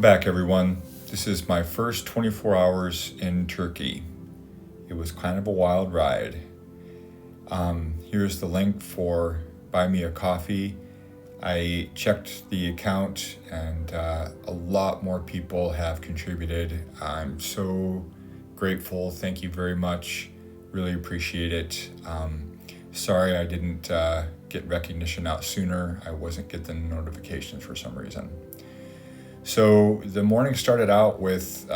back, everyone. This is my first 24 hours in Turkey. It was kind of a wild ride. Here's the link for Buy Me a Coffee. I checked the account and a lot more people have contributed. I'm so grateful. Thank you very much. Really appreciate it. Sorry I didn't get recognition out sooner. I wasn't getting notifications for some reason. So the morning started out with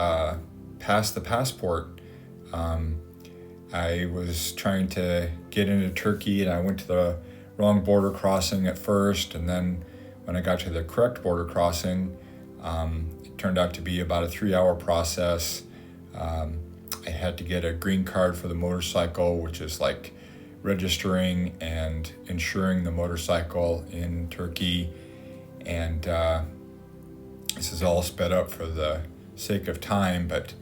Pass the Passport. I was trying to get into Turkey and I went to the wrong border crossing at first, and then when I got to the correct border crossing, it turned out to be about a 3-hour process. I had to get a green card for the motorcycle, which is like registering and insuring the motorcycle in Turkey, and this is all sped up for the sake of time, but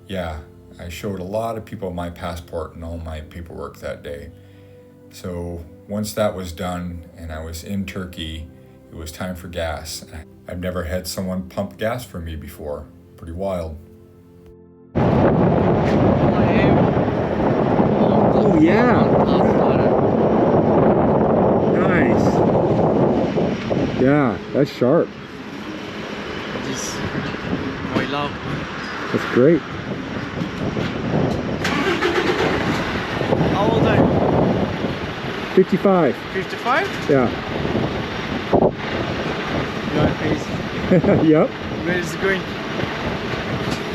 yeah, I showed a lot of people my passport and all my paperwork that day. So once that was done and I was in Turkey, it was time for gas. I've never had someone pump gas for me before. Pretty wild. Oh yeah. Nice. Yeah, that's sharp. This my love. That's great. How old are you? 55. 55? Yeah. You are crazy. Yep. Where is it going?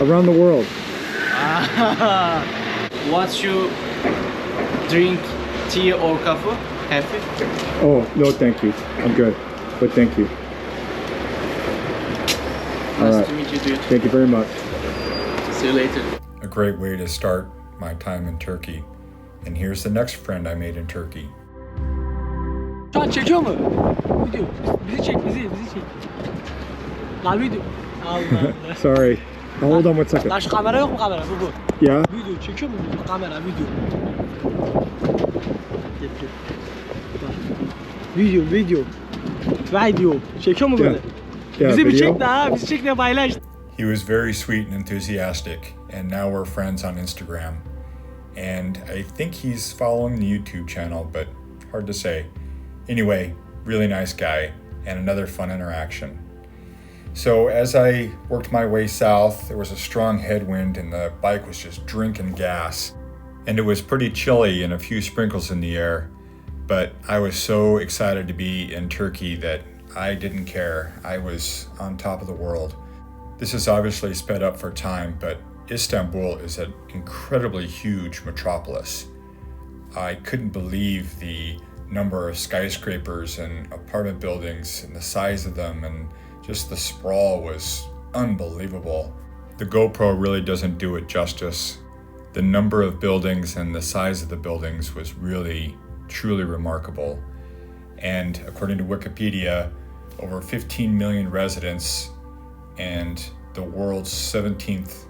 Around the world. What you drink, tea or coffee? Coffee? Oh, no, thank you. I'm good. But thank you. All Nice right. to meet you, dude. Thank you very much. See you later. A great way to start my time in Turkey. And here's the next friend I made in Turkey. Şu an çekiyor mu? Video. Bizi çek, bizi çek. Lan video. Allah Allah. Sorry. Hold on one second. Lan şu kamera yok mu kamera? Bu. Yeah? Video çekiyor mu? Kamera, video. Gel, gel. Bak. Video. Çekiyor mu böyle? Yeah, Bizi bir video? çek de ha, bizi çek de paylaş. He was very sweet and enthusiastic, and now we're friends on Instagram. And I think he's following the YouTube channel, but hard to say. Anyway, really nice guy and another fun interaction. So as I worked my way south, there was a strong headwind and the bike was just drinking gas. And it was pretty chilly and a few sprinkles in the air, but I was so excited to be in Turkey that I didn't care. I was on top of the world. This is obviously sped up for time, but Istanbul is an incredibly huge metropolis. I couldn't believe the number of skyscrapers and apartment buildings and the size of them, and just the sprawl was unbelievable. The GoPro really doesn't do it justice. The number of buildings and the size of the buildings was really, truly remarkable. And according to Wikipedia, over 15 million residents and the world's 17th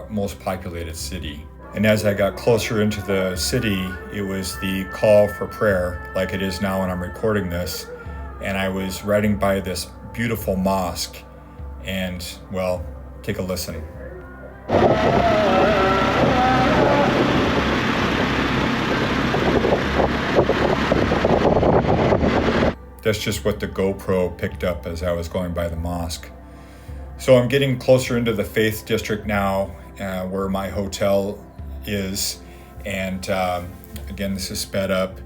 most populated city. And as I got closer into the city, it was the call for prayer, like it is now when I'm recording this. And I was riding by this beautiful mosque, and well, take a listen. That's just what the GoPro picked up as I was going by the mosque. So I'm getting closer into the Faith District now, where my hotel is, and again, this is sped up.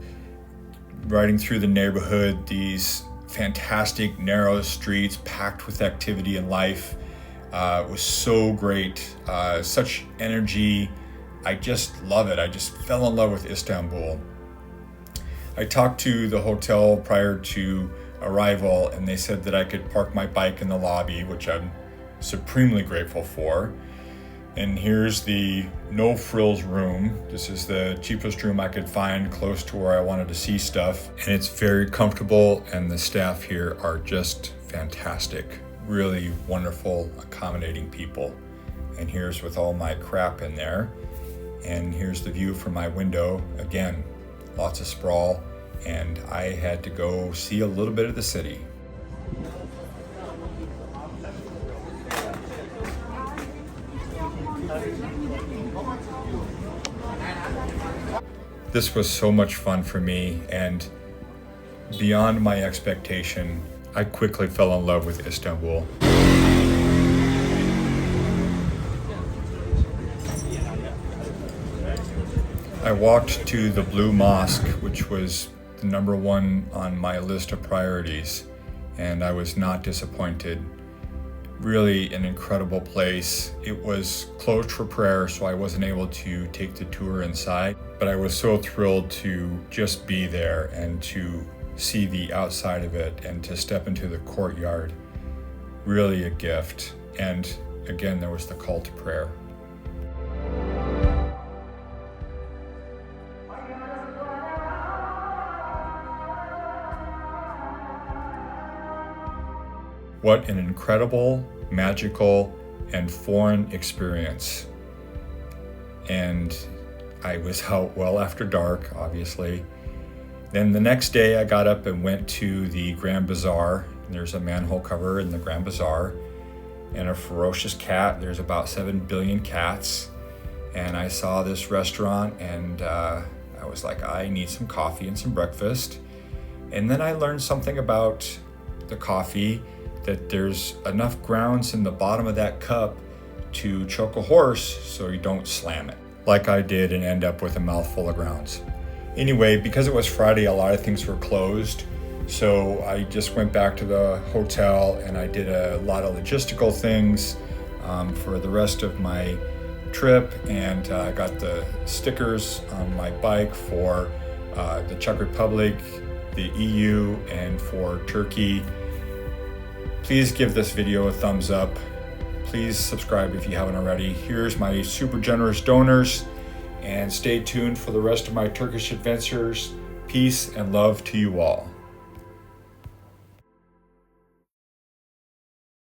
Riding through the neighborhood, these fantastic narrow streets packed with activity and life. It was so great, such energy. I just love it. I just fell in love with Istanbul. I talked to the hotel prior to arrival, and they said that I could park my bike in the lobby, which I'm supremely grateful for. And here's the no frills room. This is the cheapest room I could find close to where I wanted to see stuff. And it's very comfortable, and the staff here are just fantastic. Really wonderful, accommodating people. And here's with all my crap in there. And here's the view from my window. Again, lots of sprawl. And I had to go see a little bit of the city. This was so much fun for me, and beyond my expectation, I quickly fell in love with Istanbul. I walked to the Blue Mosque, which was the number one on my list of priorities, and I was not disappointed. Really an incredible place. It was closed for prayer, so I wasn't able to take the tour inside, but I was so thrilled to just be there and to see the outside of it and to step into the courtyard. Really a gift. And again, there was the call to prayer. What an incredible, magical, and foreign experience. And I was out well after dark, obviously. Then the next day I got up and went to the Grand Bazaar. There's a manhole cover in the Grand Bazaar and a ferocious cat. There's about 7 billion cats. And I saw this restaurant and I was like, I need some coffee and some breakfast. And then I learned something about the coffee, that there's enough grounds in the bottom of that cup to choke a horse so you don't slam it, like I did and end up with a mouthful of grounds. Anyway, because it was Friday, a lot of things were closed, so I just went back to the hotel and I did a lot of logistical things for the rest of my trip, and I got the stickers on my bike for the Czech Republic, the EU, and for Turkey. Please give this video a thumbs up. Please subscribe if you haven't already. Here's my super generous donors, and stay tuned for the rest of my Turkish adventures. Peace and love to you all.